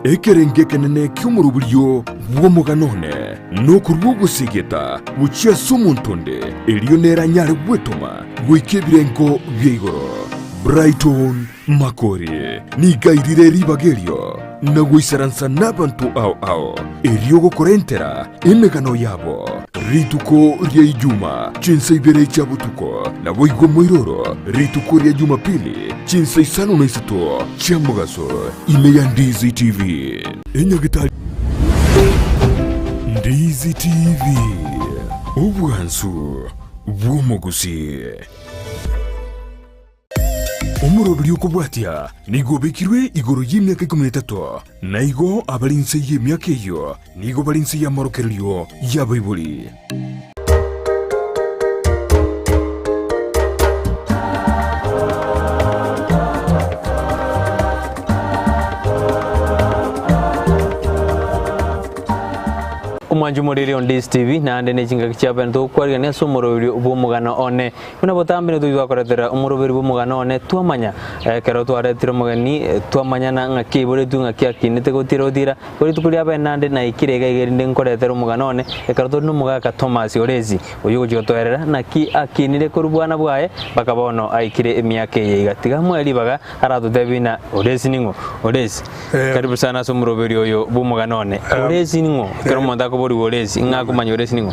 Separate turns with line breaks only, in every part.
ekerengeke nene ky'omurubulyo bw'Omogano One n'okurwa ogusigeta bukia sumuntonde eriyo neranyare gwetoma gwika ebirengo by'igoro Brighton Makori nigairire ribagelyo na gwisaransa n'abantu ao eriyo gokorentera emegano yabo rituko rya ijuma chinsa ibere cha butuko na boigo moiroro rituko rya Jumapili chinsa isano na isato cha mugaso ime ya Ndizi TV enyagitali Ndizi TV obwansu bw'omugusi omurobiri okubwatya nigo bekirwe igoro y'imyaka 13 na igo abalinse y'emyaka eyo nigo balinse y'amarokereryo y'abaibuli
Mwanju modeli on Ndizi TV na ndene chinga kichapa ndo kwari ne somorobiri bw'Omogano One kuna botambire tuwa koretera omorobiri bw'Omogano One twamanya kero twaretira mugani twamanya na ngaki bore tunga kyakinete gotirotira bore tukuri aba nande na ikirega igerinde nkoretera Omogano One kero to numugaka Thomas Orezi uyu gutwerera na ki akinire kurubwana bwaye bakabono aikire emyaka yigatiga mweli baga aratutebina Orezi ningo Orezi karibu sana somorobiri oyo bw'Omogano One Orezi ningo kero monda ko Orezi ngako manyore siningo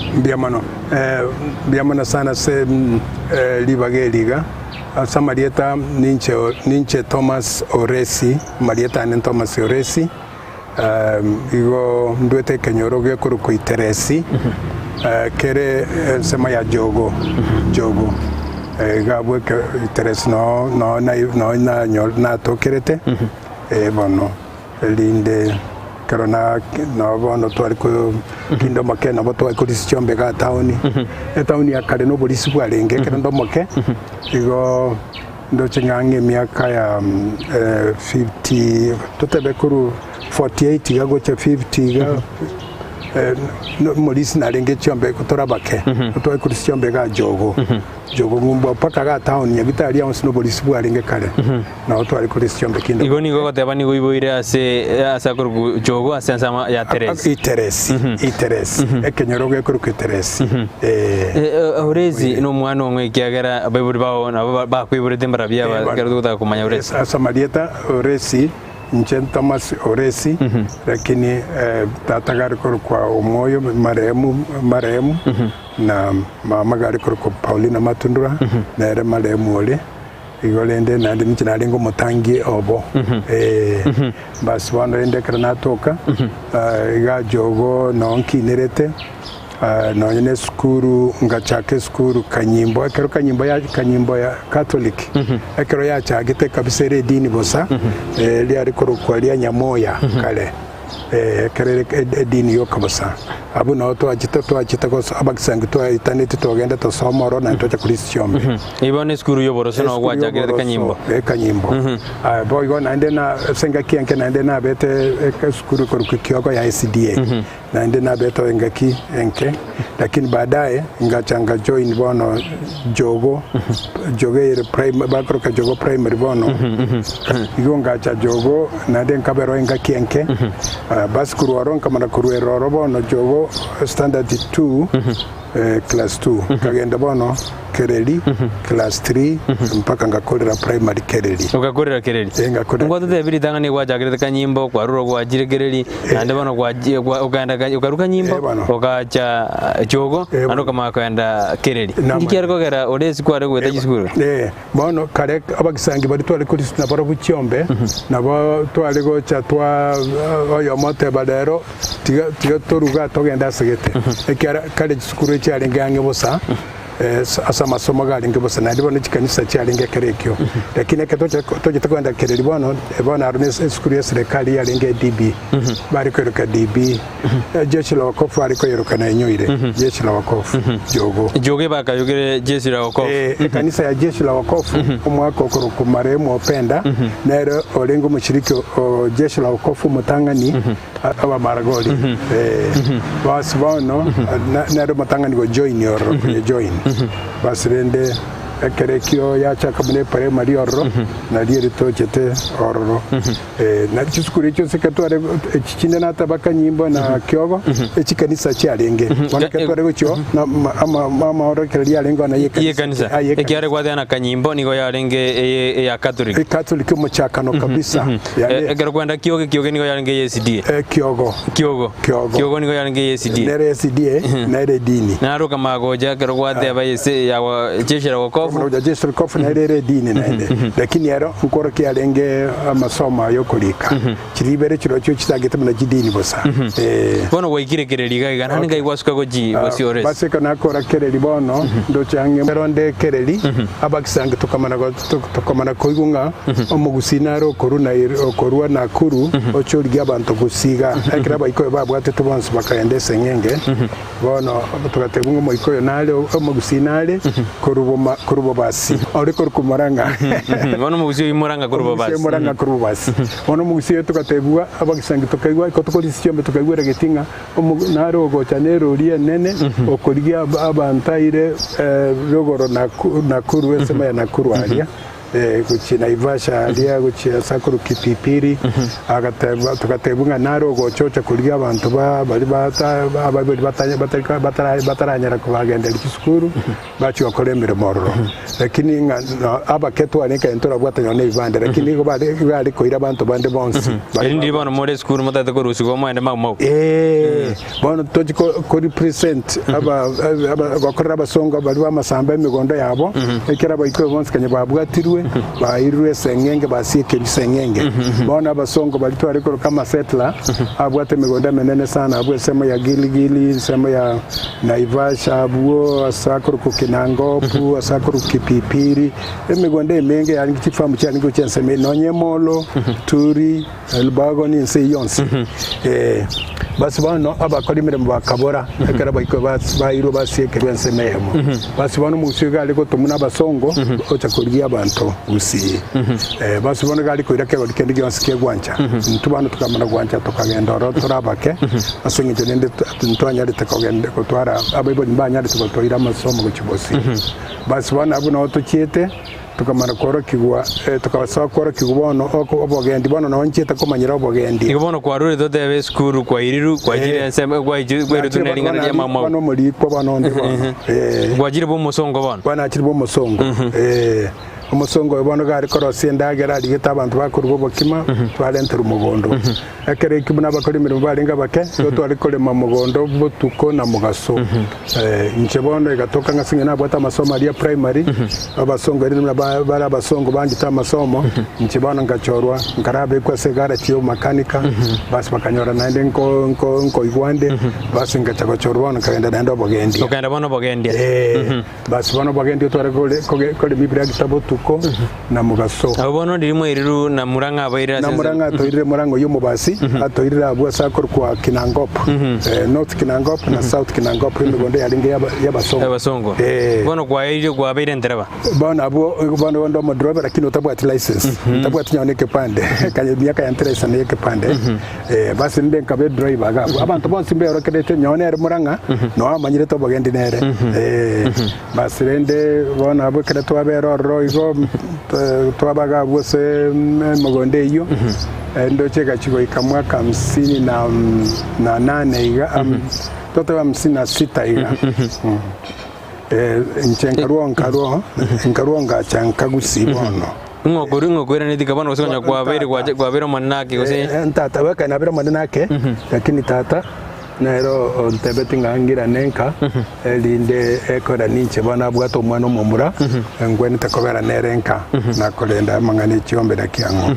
biamano sana se libageliga asa Marieta ninche Thomas Orezi Marieta nen Thomas Orezi igo ndwete kenyoroge kuruko iteresi kere sema ya jogo gabwe iteresi no na tokerete bono linde karona no bono twari ko kindo make na boto ko disichombe ga tauni tauni ya kare no polisi bwarenge kendo moke igo ndo chingange miaka ya 50 totebe kuru 48 gago cha 50 ga no polisi na renge chombe kutora bake twari ko disichombe ga jogo ngumba paka ga tauni ya gitari ya no polisi bwarenge kare na twari ko disichombe kindo
igo nigo goteba nigo iboire asa kuru jogo asensa ya
Teresi ekenyoroge kuru Teresi
Orezi no mwana omwe kiagera bayiburi bawo na bakwibure tembara bya bagaruta kumanya Orezi
asa Marieta Orezi Nchen Thomas Orezi lakini tatagari kuru kwa Omoyo marehemu na mama gari kuru kwa Paulina Matundura na ere marehemu ole igolende na ndi mchinalingo mutangi obo basi wano ende kranatoka iga jogo nonki nerete no nyene skuru ngachake skuru kanyimbo ekero kanyimbo ya Catholic ekero ya chagite kabisa dini bosa li ari kwa lia nyamoya kale kerere dini yo kabisa abu na to achita ko abakisangi to itaneti to genda to somoro na to Christian
ibone skuru yo boroso no gwaja gere kanyimbo boy go na ndena senga kienke na ndena bete skuru ko kioko ya SDA na ndena beto engaki enke lakini baadaye ngachanga join bono jogo ile primary bakro ka jogo primary bono igo ngacha jogo na den kabero engaki enke bas kuruaron kama kuruero bono jogo standard 2 class 2 kagenda bono kereli class 3 mpaka ngakorera primary kereli ugakorera kereli ngoto tebiri tangani gwajagire kanyimbo kwa ruro gwajire kereli nande bono uganda ugaruka nyimbo ugacha jogo ando kama kwenda kereli ndikiara kogera Orezi kware gweta gisukuru
bono kare abagisangi bari twale kuri na baro bucyombe nabo twale go chatwa oyo mote badero tiga toruga togenda segete ekara kale gisukuru cyari ngange bosa asa masomo gali ngebosa na ndibona chikanisa cyari ngekerekyo lakini toje takwenda kereli bono arne skuru ya serikali ya lenge DB bari kweruka DB jeshi la wakofu ari kweruka na nyoire jeshi la wakofu
joge baka yogere jeshi la wakofu
kanisa ya jeshi la wakofu umwako ku marehemu openda nero olengo mushiriki jeshi la wakofu mutangani aba maragoli basi bono nero mutangani go join join basi rende
ekerekio yachaka mune primary ororo na rieri tochete ororo na chisukuru icho sekatware chichinde natabaka nyimbo na kyogo echikanisa chiarenge bona ketware gocho na mama orokeria arengo na
yekanisa ekiare kwathana kanyimbo nigo yarenge ya catholic
catholic muchakano kabisa
ekero kwenda kyogo nigo yarenge SDA kyogo nigo yarenge SDA
nere SDA nere dini
naruka magoja kero kwathe ba yese ya jeshera wokofu
no jeshera wokofu nere dini nende lakini yaro nkoro kiarenge amasoma yo kulika kiribere kiro cyo kitagete muna kidini bosa
bono wayikirekereri gaga nani ngai wasuka goji basiores
base kana kora kereri bono ndo change ronde kereri abakisanga tukamana koigunga omugusinaro koruna okorwa nakuru ochorigi abantu gusiga ekira bayiko babwate tubonse bakaende sengenge bono tukategunga moiko nale omugusinale kurubo basi ori kurumaranga
bono mugusi imuranga kurubo basi
imuranga kurubo basi bono mugusi tukategua abakisanga tukaigwa ikotukolisyombe tukaigwera getinga naro gochanero rie nene okorigia abantaire rogoro nakuru esema ya nakuru alia kuchina ivasha alia kuchia sakuru kipipiri tukatebunga naro gochocha kulia abantu bali bataranyara kubagendera kisukuru bachi bakoremere mororo lakini abaketu aneka entora bwatanya ne ibande lakini go bali koira abantu bande bonsi
ndi bana more skuru mata ko rusigo mwende mau
bono toji ko represent aba bakorera basonga bali bamasamba emigondo yabo ekera bayiko bonsi kanye babwatirwe bairwe sengenge basieke bisengenge bona basongo balitware ko kama settler abwate migonda menene sana abwe sema ya giligili sema ya naivasha abuo asakuru kukinangopu asakuru kipipiri emigonda emenge yani kifamu cyane ngo cyenseme nonyemolo turi elbago ni nse yonse basi bano abakora imirimo bakabora ekara bayiko bayiro basieke bensememo basi bano musiga aliko tumuna basongo ocha kuriya abantu usi basi bano gali koira ke bali kendi yonse gwanja ntubano tukamana gwanja tukagenda ro turabake asinge nende ntwanya litakogende kutwara abayiboni banyari tukotoira masomo kuchibosi basi bano abuno otuchiete tukamara korokigwa tukabasaba korokigwa bono obogendi bono nonchete komanyira obogendi
ibono kwarure to debe skuru kwa iriru kwa jire sema kwa jire tunelinga ya mama
bono muri ko bono ndi bono
kwa jire bo musongo bono
bana chiri bo musongo umusongo bono gari korosi ndagera ligita abantu bakurwa bokima twalentera umugondo ekere kibuna bakora imirimo baringa bake twali kolema mugondo botuko na mugaso inche bono igatoka ngasinge nabwata amasomo ali primary abasongo ari bara abasongo bangita amasomo inche bono ngachorwa ngarabe kwa segara tiyo makanika basi bakanyora nande nko igwande basi ngachagachorwa nkaenda nando bogendi
ukaenda bono bogendi
basi bono bogendi twali kole biblia kitabo na mugaso
abono dirimo iriru na muranga abaira
na muranga toire murango yo mubasi atoire abwa sakor kwa Kinangop north Kinangop na south Kinangop imigondo yalinge y'abasongo bono kwa iriru kwa abaira ndereba bono bono ndo mo driver lakini utabwati license utabwati nyone kepande kanye miaka ya interesa ne kepande basi nde nkabe driver aga abantu bonse mbe rokedete nyone ari muranga no amanyire to bogendi nere basi rende bono abo kreto abero roigo twabaga bose mugonde iyo ndo cheka chiko ikamwaka 58 iga toto 56 iga nkaruonga chankagusi bono
ngogora ni dikabano usonya kwa bero manake gose
ntata weka na bero manake lakini tata naero ontebeti ngangira nenka elinde ekora ninche bana bwato mwana momura ngweni takobera nerenka nakolenda mangani chiombe dakiango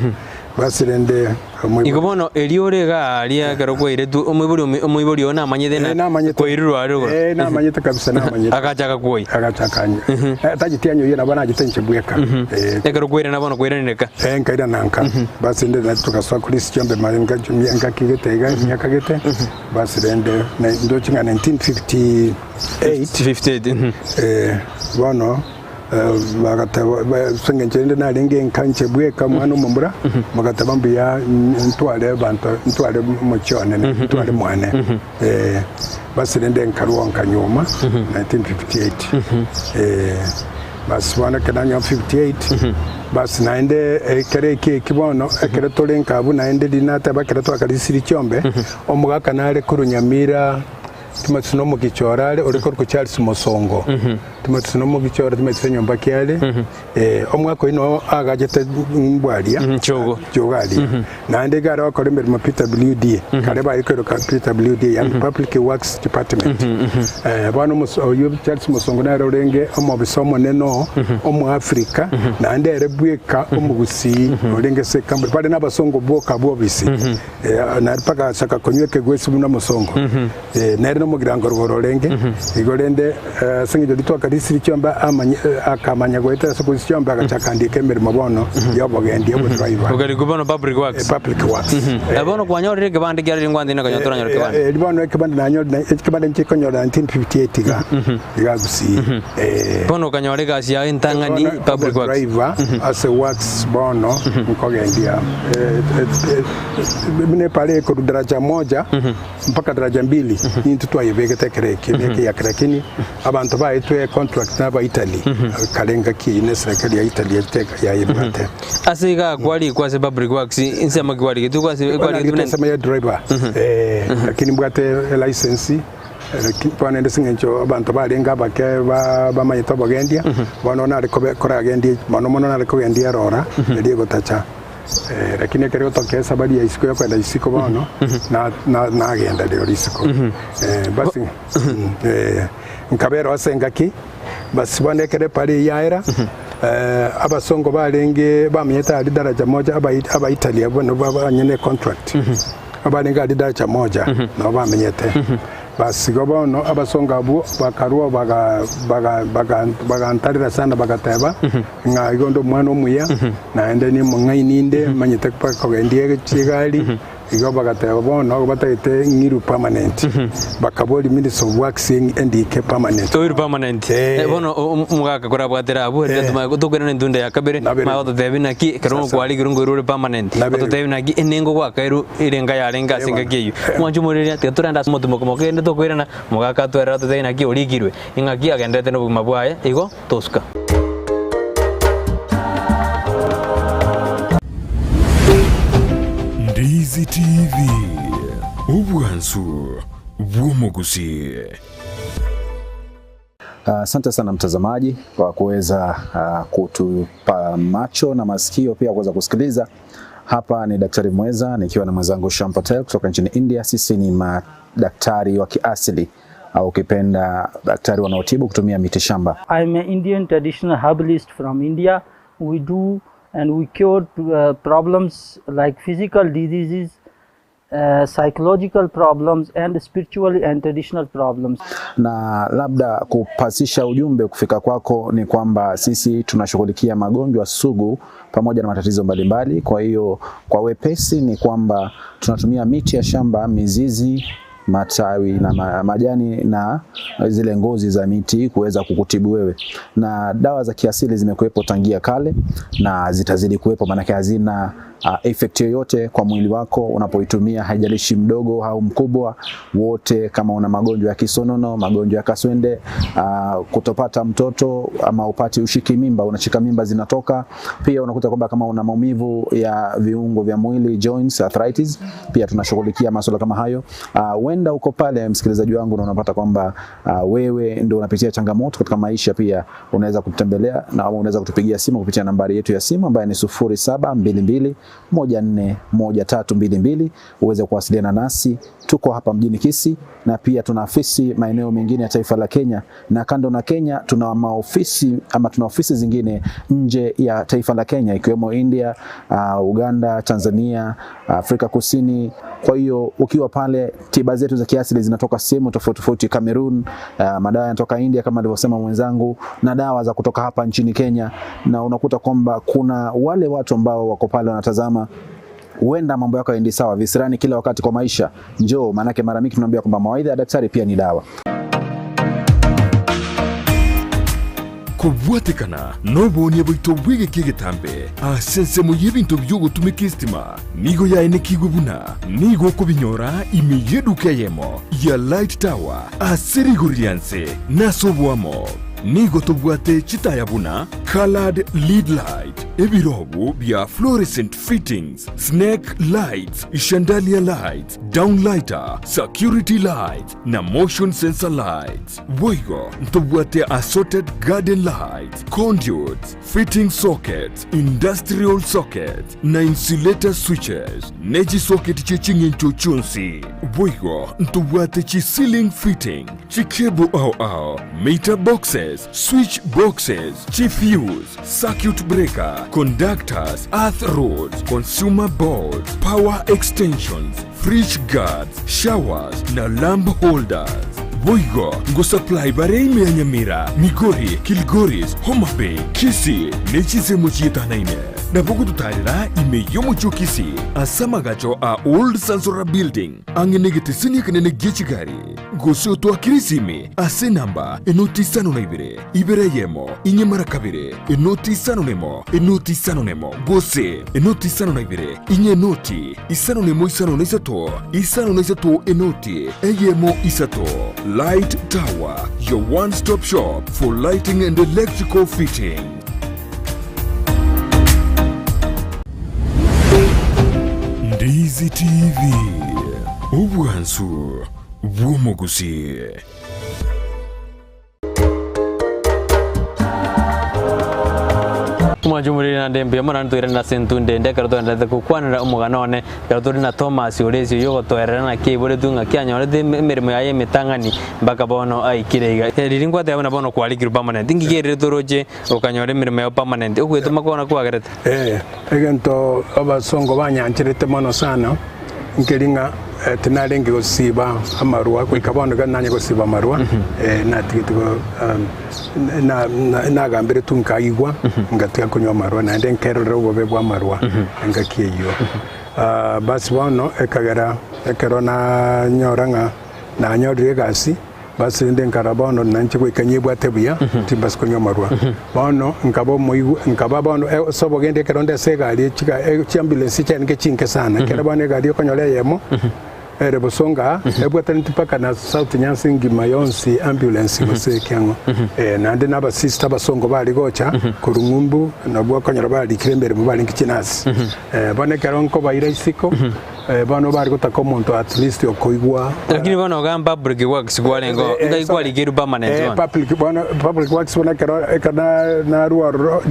basirende
igobono eliorega alia garoko iretu omwibori ona amanyete na koiruru arugo
na amanyete kabisa na amanyete
agachaka koi
agachakanya tajitianyo yena bana agitenche bweka
garoko ire na bono koiraneka
nkaira nanka basinde na tukaswa kuri chiombe maringa ngakigete nyakagete basirende ndo chinga 1958 bono bagataba sengenjende nalinge nkanche bweka mwana mumbura bagataba mbiya ntwale bantu ntwale muchone ntwale mwane basirende nkaruwa nkanyuma 1958 basi wana kenanya 58 basi naende kere kibono ekere tolenka abu naende dinata bakere twakarisiri Chombe omugaka nale kurunyamira tumatsuno mu gichorale uriko ku Charles Mosongo tumatsuno mu gichora tumatse nyomba kyale omwako ino agajete mbwalia chogali naende gara wakore mbere mu PWD kare ba ikero ka PWD ya Public Works Department bano oyo Charles Mosongo na rorenge omo bisomo neno omu Africa naende erebweka omugusi orenge se kambe pale nabasongo boka bobisi na paka saka konyweke gwesi muna Mosongo nere mugirango rorenge igorende singi jodi to kadisiri Chomba akamanya gweta so Chomba agachakandika emirimo bono yobogendi yo driver
ogari kubono public works abono kwanyorire kibande gyari ngwandi na kanyotora nyorike bande
libono kibande nanyo kibande nkikonyora 1958 ga gusi
bono kanyorika sia intangani public works
driver as a works bono nkogendia mine pale ko daraja moja mpaka daraja 2 ni tutwa yebegete kereke ya krakini abantu baitwe contract na ba Italy kalenga ki ine serikali ya Italy ya yebate
asiga kwali kwa se public works insema kwali kitu kwa se kwali kitu
nasema ya driver lakini mbwate license kipane ndesingencho abantu balenga bake bamanyito bogendia bono na rekora agendia bono na rekogendia rora ndigo tacha lakini kero tokesa bali ya isiko kwenda isiko bono na agenda leo isiko basi nkabero asengaki basi bonekere pale yaira abasongo balenge bamyeta ali daraja moja aba Italia bono babanyene contract abalenga ali daraja moja no bamenyete basi gobono abasonga abo bakarua baga antarira sana bagateba nga igondo mwana omuya naende ni mungaininde manyete kwa kogendie chigali igo bagateba bono bataite ngiru permanent bakaboli Ministry of Works ndike permanent
to permanent bono mugaka kora bwatera abo retuma gutokera ndunda ya kabere mabato tebina ki kero kwali girunguru permanent bato tebina ki enengo kwa kairu irenga yarenga singa kiyu mwanju murire teturanda mutumo komokende tokwirana mugaka twera tebina ki origirwe ingaki agendete no mabwaye igo toska
Ndizi TV ubwansu bw'omugusi.
Asante sana mtazamaji kwa kuweza kutupa macho na masikio pia kuweza kusikiliza. Hapa ni Daktari Mweza nikiwa na mwenzangu Shampatel kutoka nchini India. Sisi ni madaktari wa kiasili au ukipenda daktari wanaotibu kutumia miti shamba.
I'm an Indian traditional herbalist from India. We do and we cure problems like physical diseases, psychological problems and spiritual and traditional problems.
Na labda kupasisha ujumbe kufika kwako ni kwamba sisi tunashughulikia magonjwa sugu pamoja na matatizo mbalimbali. Kwa hiyo kwa wepesi ni kwamba tunatumia miti ya shamba, mizizi, matawi na majani na zile ngozi za miti kuweza kukutibu wewe. Na dawa za kiasili zimekuwepo tangia kale na zitazidi kuwepo, maana hazina effect yoyote kwa mwili wako unapoitumia, haijalishi mdogo au mkubwa. Wote kama una magonjwa ya kisonono, magonjwa ya kaswende, kutopata mtoto ama upati ushiki mimba, unashika mimba zinatoka. Pia unakuta kwamba kama una maumivu ya viungo vya mwili, joints, arthritis, pia tunashughulikia masuala kama hayo. Wenda uko pale msikilizaji wangu na unapata kwamba wewe ndio unapitia changamoto katika maisha, pia unaweza kutembelea na unaweza kutupigia simu kupitia nambari yetu ya simu ambayo ni 0722141322 uweze kuwasiliana nasi. Tuko hapa mjini Kisii na pia tuna ofisi maeneo mengine ya taifa la Kenya, na kando na Kenya tuna maofisi ama tuna ofisi zingine nje ya taifa la Kenya ikiwemo India, Uganda, Tanzania, Afrika Kusini. Kwa hiyo ukiwa pale, tiba zetu za kiasili zinatoka sehemu tofauti tofauti, Cameroon, madawa yanatoka India kama alivyosema mwenzangu, na dawa za kutoka hapa nchini Kenya. Na unakuta kwamba kuna wale watu ambao wako pale wanatazama, huenda mambo yako yaendi sawa, visirani kila wakati kwa maisha. Njoo, manake mara mingi tunaambia kwamba mawaidha ya daktari pia ni dawa.
Kubwatekana nobonye bwito bwege kigetambe asense mu yebinto byugo tumikistima nigo ya enekigubuna nigo kubinyora imiyeduka yemo ya Light Tower asirigurianse nasobwamo nigo tubwate chitayabuna colored lead light ebirobu bya fluorescent fittings snake lights chandelier lights downlighter security lights na motion sensor lights boigo tubwate assorted garden lights conduits fitting sockets industrial sockets na insulator switches neji socket chechingencho chunsi boigo tubwate chi ceiling fitting chi cable au meter boxes switch boxes chi fuse circuit breaker conductors earth rods consumer boards power extensions fridge guards showers na lamp holders boigo ngo supply barei ya Nyamira Migori Kilgoris Homa Bay Kisii nechize muchita naine na bogu tutarira ime yomo chukisi asama gacho a old Sansora building angenegete sini kanene gechigari goso to akirisime ase namba enoti sano na ibere yemo inyemara kabire enoti sano nemo gose enoti sano na ibere inye noti isano nemo isano na isato enoti eyemo isato Light Tower, your one-stop shop for lighting and electrical fitting. Ndizi TV, Ubwansu, Womogusi.
Mwajumuri na ndembe mwana ntuire na sentunde ndeka to ndete kukwanira Omogano One yatori na Thomas Oresi yogo toerera na kibore tunga kyanyore de mirimo yaye mitangani mbaka bono aikirega riringwa de abana bono kwali group permanent ngigere toroje okanyore mirimo ya permanent okwetuma kona kwagerete
egento abasongo banyanchirete mono sana nkelinga tinalengi gosiba amarua kwikabondo gananye gosiba amarua na tigitiko na gambere tunkaigwa ngatika kunywa amarua na nden kerero bobebwa amarua ngakiyo basi bono ekero na nyoranga na nyodire gasi basi nden karabono nanchi kwikanyibwa tebuya tibas kunywa amarua bono nkaba bono sobo gende keronde segali chika ambulance chenke chinke sana kerabone gadi konyole yemo ere bosonga ebwatani paka na South Nyansi Mayonsi ambulance bose kyango na ndi naba sister basongo bali gocha kurungumbu na bwa konyora bali kirembere bali nkicinasi bone karonko bayira isiko bano bali gutaka omuntu at least okoigwa
lakini bano gamba public works gwalengo ngaigwa ligiru permanent
public works bona kana na ruaro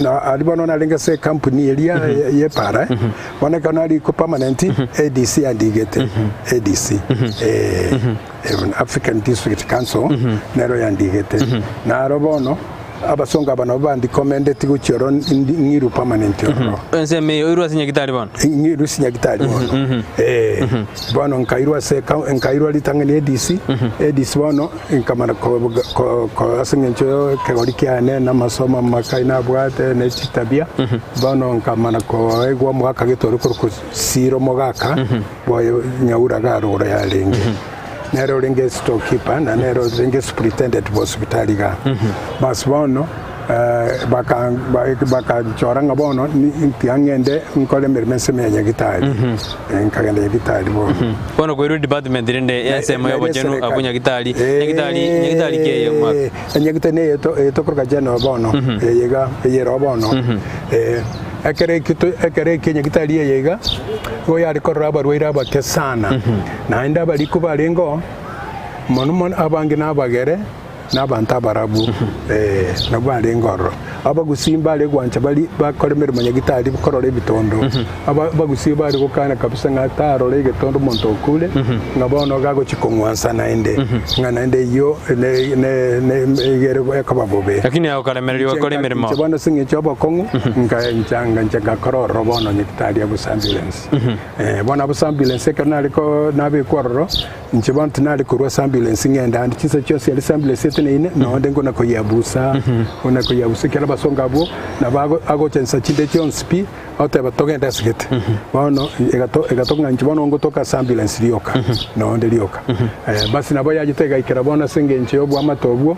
na alibano na lenga se company elia ye para bona kana li ko permanent ADC andigete ADC African District Council nero yandigete na robono abasonga bana bandi commended guchoro ngiru permanent yoro
ense me iru asinya gitari bana
ngiru sinya gitari bono bono nkairwa litangani ADC bono nkamara ko asingencho kegori kyane na masoma makaina bwate ne chitabia bono nkamara ko egwa mwaka gitoro ko siro mogaka boyo nyaura garura ya lenge nero lenge storekeeper na nero lenge superintendent hospitali ga bas bono baka choranga bono ntiangende nkole mermense menya gitari nkagende gitari
bono ko department rende yasema yobo jenu akunya gitari nyagitari ke yoma
nyagitane eto ko kajeno bono yega bono ekere kenya gitari yega oya rikorra barwira bakesana na inda bali kubalengo monomon abange nabagere n'abantu abarabu n'abarengoro abagusimba ale gwancha bali bakoremera manyagitari bukorora ebitondo abagusimba ale gukana kabisa ngataro le gitondo muntu okule ngabono gago chikongwansa naende nganaende yo ne igere kababobe
lakini akoremerwa koremeremo
chibona singe chobo kongu nchanga kororo bono nyitari abusambulance bona abusambulance kana liko nabe kororo nchibona tinali kurwa ambulance ngenda ndi chisa chose ambulance ine no ndengo na koyabusa ona koyabusa kala basonga bo na bago agochensa chinde chonspi oteba togenda sigete bono egatonga nchibono ngotoka ambulance lioka no ndelioka basi nabo yagitega ikera bona sengenche yo bwa matobwo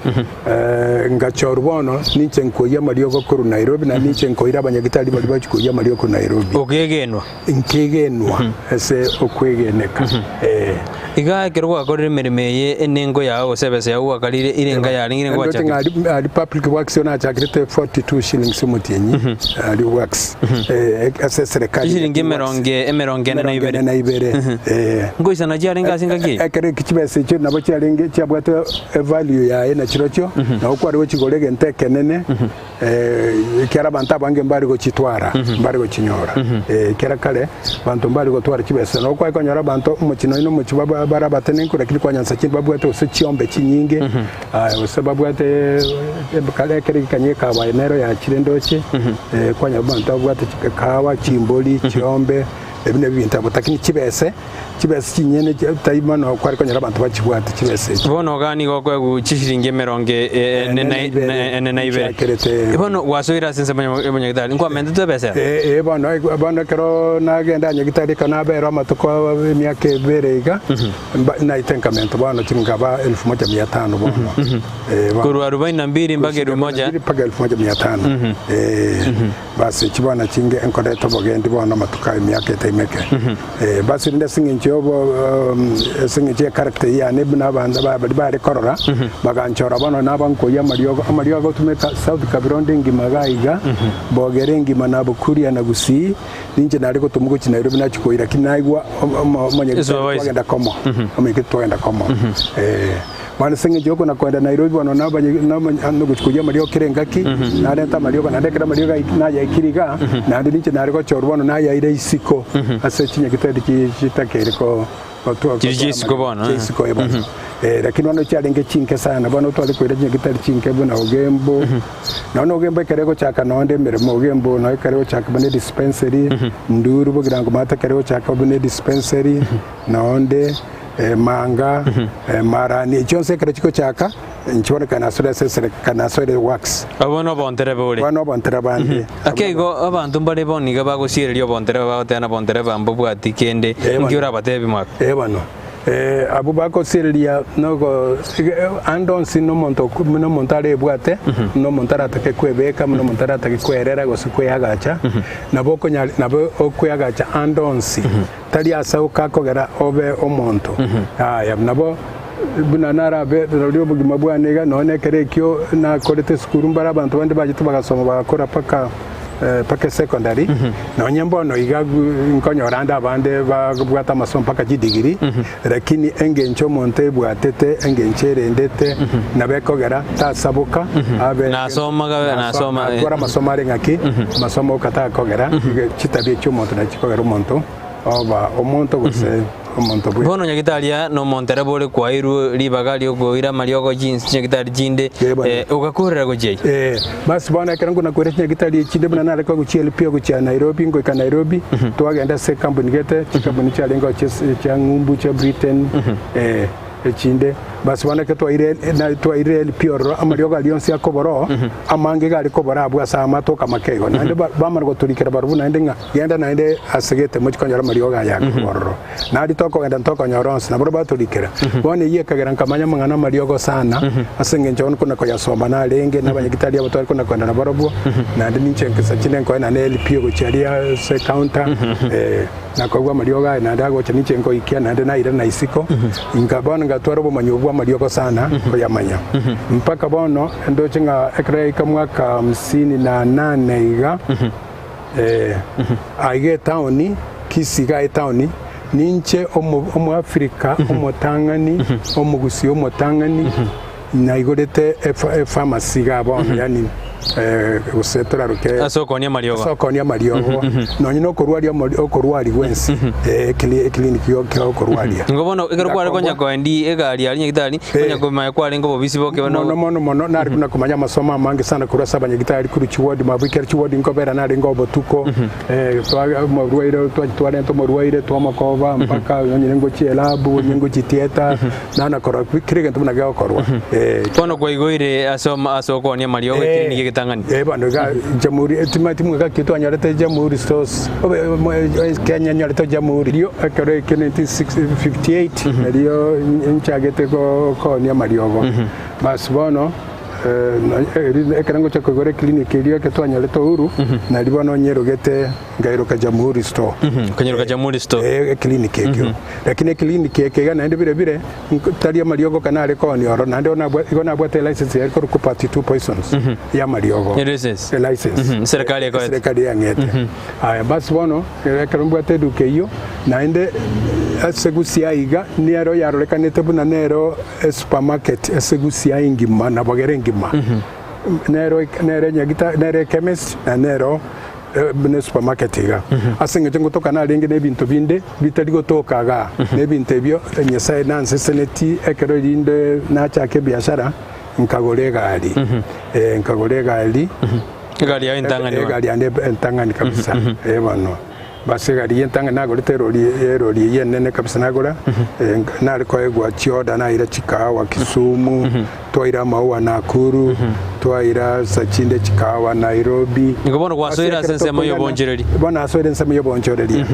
ngachor bono ninche nkoya mariogo kuru Nairobi na ninche nkoira abanyagitari bali bachikoya mariogo Nairobi
ogegenwa
ese okwegeneka
iga kerwa akorire miremeye enengo yao gosebesa yao akalire irenga yari irengo wacha
ali public works ona chakirite 42 shillings mutienyi ali works serikali
shilingi emeronge na ibere ngoisa na jarenga singaki
akere kichibese cyo nabo cyarenge cyabwate value ya na chirocho na uko ari wechigolege nteke nene kera banta bange mbari go chitwara mbari go chinyora kera kale bantu mbari go twara kibese na uko akonyora bantu mukino ino mukibaba barabatene ko rakiri kwanyansa kintu babwate ose chiombe chinyinge ose babwate kale kere kanyeka ba enero ya chirendoche kwanya bantu babwate kawa chimboli chiombe ebine bintu abutakini kibese kinyene taima no kwari konyara abantu bakibwate kibese
bono gani go kwegu chishiringe meronge na ibere bono wasoira sense banyagitari nkwa mente tebese
bono kero nagenda nyagitari kana bero amatuko emyaka berega na itenkamento bono kingaba 1500 bono
kuru 42 mbage moja
mpaka 1500 basi kibona kinge enkodeto bogendi bono amatuka emyaka itaimeke basi nda singincho singiche character ya nebna banda bari korora baganchora bono nabanko ya mariogo tumeka South Kabironde ngimagaiga bogerengi manabo kuria na gusi ninje nariko tumugo Nairobi na chikoira kinaigwa manyagenda komo amekitwenda komo bana senge joko na kwenda Nairobi bana nabo kuchikuja mario kirengaki na leta mario na ndekera mario na ya ikiriga na ndinje nariko chorbono na ya ile isiko ase chinye kitedi chitakeriko
jisiko bana
jisiko ebona lakini wano cyarenge chinke sana bana utwali kwira chinye kitedi chinke buna ogembo na ogembo kereko chaka nonde meremo ogembo na kereko chaka bane dispensary nduru bugirango mata kereko chaka bane dispensary naonde manga marani cyose kare chiko chaka nchibona kana sore wax
abono bontere
bandi
akego abantu mbare boniga bagoshirerio bontere bagotena bontere bambo bwati kende ngiura batebi mwaka
bano abubako siria nogo andonsi no montare bwate no montara take kwebeka no montara take kwerera go sikweyagacha naboko nyali nabo okweyagacha andonsi tali asauka kogera obe omonto aya nabo bunanara be radio bugima bwanega none kerekyo na korete skuru mbara abantu bandi bagitu bagasoma bakora paka secondary na nyambono igagu nkonyoranda abande bagubwata amasomo paka gidigiri lakini engencho monte bwatete engenchere ndete nabekogera tasabuka abe
nasoma
kora masomo ari ngaki masomo kata kogera kitabye cyo monto na kikogera umonto oba omonto gose omonto bwe
bono nyagitalia no montere bole kwairu libagali ogoira mariogo jeans nyagitali jinde ugakorera goje
basi bana kerangu na kwere nyagitali chinde bana nare ko guchiel pio gucha Nairobi ngo ka Nairobi twagenda se company gete company cha lengo cha ngumbu cha Britain chinde basi bana ke twaire pioro amariogo alionsi akoboro amange gali kobora abwa sama toka makego nande bamara go turikira barubu nande nga yenda nande asegete mu konyora mariogo ya koboro nadi toko enda toko nyoronsi na baruba turikira bone ye kagera kamanya mangana mariogo sana asenge njon kuna ko yasoma na lenge nabanyagitali abo twari kuna kwenda na barubu nande ninchenkesa chine ko na neli pio go charia se counter na kogwa mariogo na ndago chanichenko ikia nande na ira na isiko ingabona ngatwaro bo manyobwa mariogo sana ko yamanya mpaka bono ndo chinga ekra ikamwaka 58 iga aige taoni kisiga taoni ninche omo Afrika omo Tangani omo gusi omo Tangani na igorete pharmacy ga bono yani usetora ruke
asokonia mariogo
no nyino korwari wensi clinic yo korwaria
ngobono egarkware konya kwandi egari ali nyagitali konya komaya kware ngo bobisi boke
mono nari kuna kumanya masomo amange sana kurasa abanyagitali kuri chiwodi mabikera chiwodi nkobera nari ngo botuko mwaruwaire twatware to mwaruwaire twamakova mpaka nyine ngo chielabu nyingo chitieta nana kora kirege tumuna ga korwa
kono kwa igoire asokonia mariogo clinic gitangani
bano ga jamhuri timatimu ga kitu anyarete jamhuri stores Kenya nyarete jamhuri dio akare 1958 dio nchagete ko ni amariogo bas bono ekarango cha kogore clinic dio ketwanya leto uru na libono nyerogete ngairo ka jamhuri store
kanyeruka jamhuri store
clinic ekyo lakini clinic ekega na ndibire bire taria mariogo kanale ko ni oro na ndo na igona bwate license ya ko kupati 2 poisons ya mariogo license serikali ya ngete aya basi bono ekarango bwate duke yo na inde asegusia iga ni aro yarolekanete buna nero supermarket asegusia ingima na bagere ngima nero nyagita nero chemist na nero bune supermarket iga asinge jengo toka na lingi ne bintu binde bitari gotoka ga ne binte byo nyesa nanse seneti ekero linde na chake biashara nkagore gali
gali ya intangani
gali ya intangani kabisa bano basi gari yentanga nago roli yenene kabisa nagora nari ko egwa chioda na ira chikawa Kisumu twaira Maua Nakuru twaira Sachinde chikawa Nairobi
ngobona kwasoira sense mayo bonjereri
bona asoira sense mayo bonjereri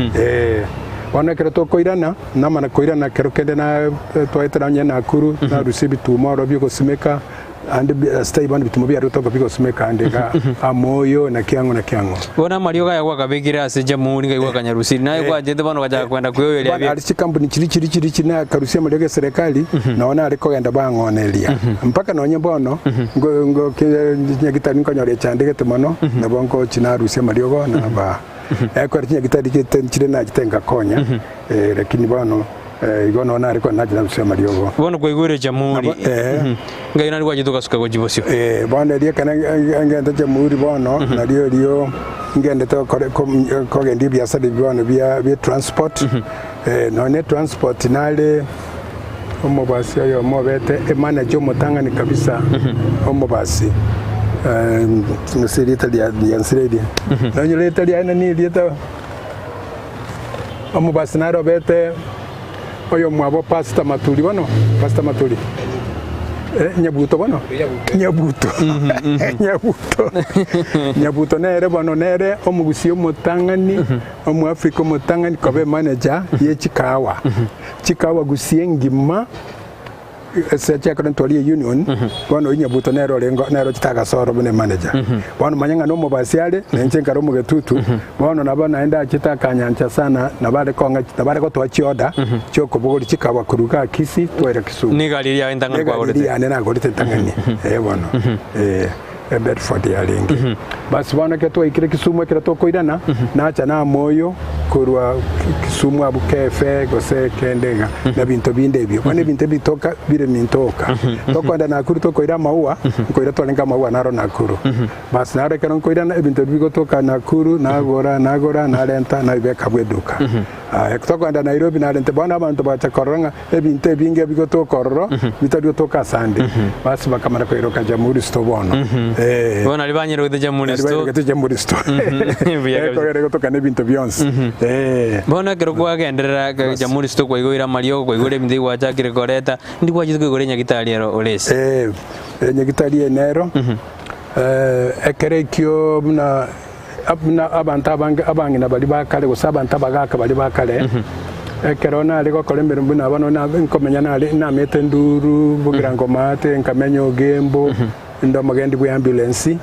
wana kero to koirana na mana koirana kero kende na twaitra nya Nakuru na rusibi tumoro biko simeka ande stay band bitumo bya rutoka biko simeka ande ga amoyo na kiango
bona marioga ya kwa kabekira ase jamhuri ngai kwa Kanyarusiri nayo kwa jende bano kaja kwenda kuyo ile
bia ali company chiri na karusia marioga serikali naona aliko genda bangonelia mpaka nonye bono ngo nyagitari nkonyore chandege temano na bonko china rusia marioga na ba kwa nyagitari chire na jitenga konya lakini bono igono na ariko naje na rusia mariogo
bono kwa igure jamhuri ngai nari kwaje toka suka gojibosio
bono ria kana ngenda jamhuri bono na rio ngenda to ko gendi biasa de bono bia transport no ne transport nale omobasi yo mobete manager motangani kabisa omobasi nsirita dia nsiredi na nyoleta dia na ni dia to omobasi na robete oyo mwabo pasta matuli nyabuto bono nyabuto nere bono nere omugusio mutangani omu Afrika mutangani kobe manager ye chikawa gusie ngima secha kwa ntwali union bono nyabuto nero chitaga soro bune manager bono manyanga no mobasiale nenche mu getutu bono nabana enda chitaka nyancha sana nabale ko twachioda choko bogori chikawa kuruka kisi twere Kisumu
ni gali ya ndanga kwa
orete ya nena gorite tangani bono Bedford ya lingi basi bono keto ikire Kisumu kira to koirana nacha na moyo kurwa Kisumu abukefe gose kendega na binto binde byo kwane binte bitoka bire mintoka tokwanda Nakuru to koira Maua koira to lenga Maua naro Nakuru basi nare kana koira na binto bigo toka Nakuru nagora na lenta na ibeka bweduka tokwanda Nairobi na lenta bana abantu bacha koranga ebinte binge bigo to kororo bitadio toka Sande basi bakamara koiro ka jamhuri sto bono
bona libanyero de jamhuri
sto ko toka ne binto Beyonce
bona kero kwa genderera jamhuri sto kwa igora Mario kwa igore mindi wacha kire koreta ndi kwa jitko igore nyagitari ero olese
nyagitari enero ekerekyo na abanta abangina bali bakale gusabanta bagaka bali bakale ekerona aliko kolembere mbuna bano na nkomenya na mete nduru bugira ngomate nkamenya ogembo ndo magendi bwa ambulance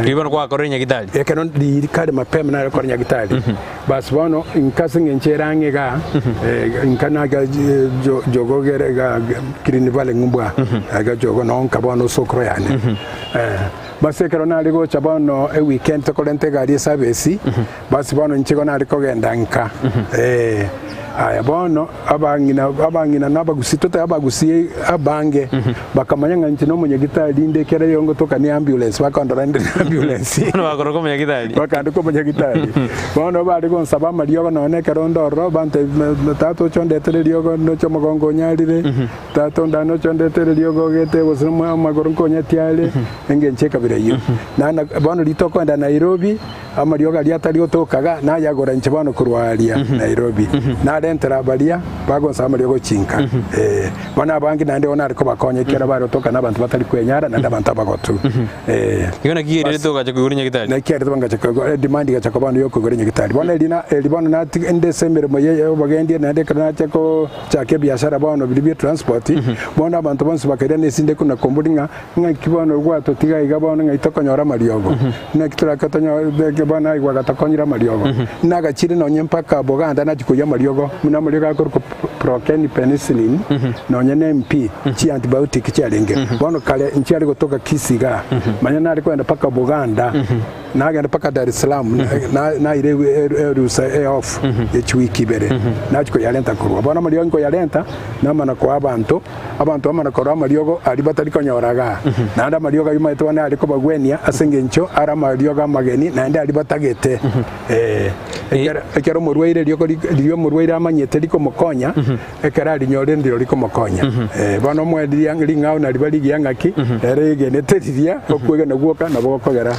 ribon kwa korenya gitali
ekero di kade mapema na korenya gitali bas bono inkasi ngencherange ga inkana ga jogogere ga kirini vale ngumbwa ga jogo no nkabono sokro yani basi ekero na aliko chabono weekend to kolente ga service basi bono nchiko na aliko genda nka aya bono abangina nabagusitote abagusi abange bakamanya ntino munye gitari ndekere yongo toka ni ambulance bakondora ndi ambulance
no bakoro munye gitari
bakandi ko munye gitari bono bari gonsa Mario none kerondo ro bante tato chondetere ryogo no chomogongo nyarire tato ndano chondetere ryogo gete wosuma magoro konyatiale engencheka bireyo nana bono litoko nda Nairobi Mario gali atari otokaga na yagora nchibano kurwalia Nairobi na entera balia bagonsa amariogo chinka bona abangi nande ona ariko bakonye kera baro toka nabantu batari kwenyara nande abantu abagotu
igona kigirire toka cyo kugura nyagitari
na kera tubanga cyo demand ga cyo bantu yo kugura nyagitari bona elibona na ende semere moye bagendi nande kana cyo chake biashara bono bibi transport bona abantu bonse bakira nesinde kuna komburinga kibono rwato tiga igabona ngaitokonyora mariogo na kitura katonyo bona igwa gatakonyira mariogo na gachire no nyempaka boganda na chikuya mariogo muna mariogo akor procaine penicillin no nyene MP chi antibiotic chi alenge bona kale nchi ali kutoka Kisiga manyana ali kwenda paka Buganda na agenda paka Dar es Salaam na ile rusa off echiwiki bere na chiko yalenta kurwa bona mariogo yalenta na mana kwa abantu amana kwa mariogo ali batari konyoraga na anda mariogo yuma etwana ali ko bagwenia asenge ncho ara mariogo mageni na anda ali batagete ekero murwaire liyo murwaire amanyete liko mokonya ekera linyore ndiro liko mokonya bono mwedi yangi ngao na libali yangaki erege neteriria okwega naguoka na bokogera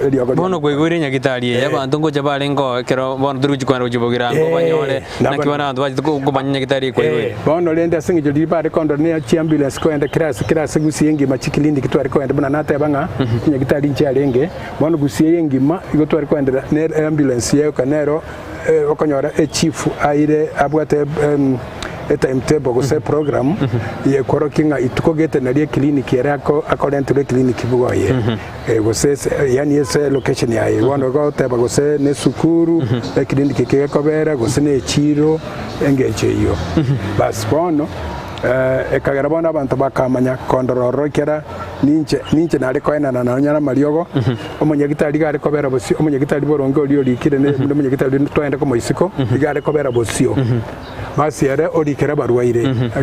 eliogo
bono kwegwire nyagitari abantu ngo jabalengo ekero bono turu chikwanda chibogira ngo banyore na kibana abantu baje ko banya nyagitari kwegwire
bono lende asingi jodi bare kondo ne ambulance ko enda kirasi gusiyengi machikilindi kitwari ko enda bana nata banga nyagitari nchi alenge bono gusiyengi ma igotwari ko enda ne ambulance ye kanero okonyora chief aire abwate timetable gose program ye korokinga itukogete na lie clinic yerako according to the clinic bugoye gose yani ese location ya wono go teba gose ne sukuru clinic kekobera gose ne chiro engeche yo bas bono ekagera bona abantu bakamanya kondororo kera ninche nari koena na nyara mariogo omonyagitari gari kobera bosio omonyagitari borongo oli likire ne omonyagitari twende ko moisiko gari kobera bosio basi yare oli kera barwaire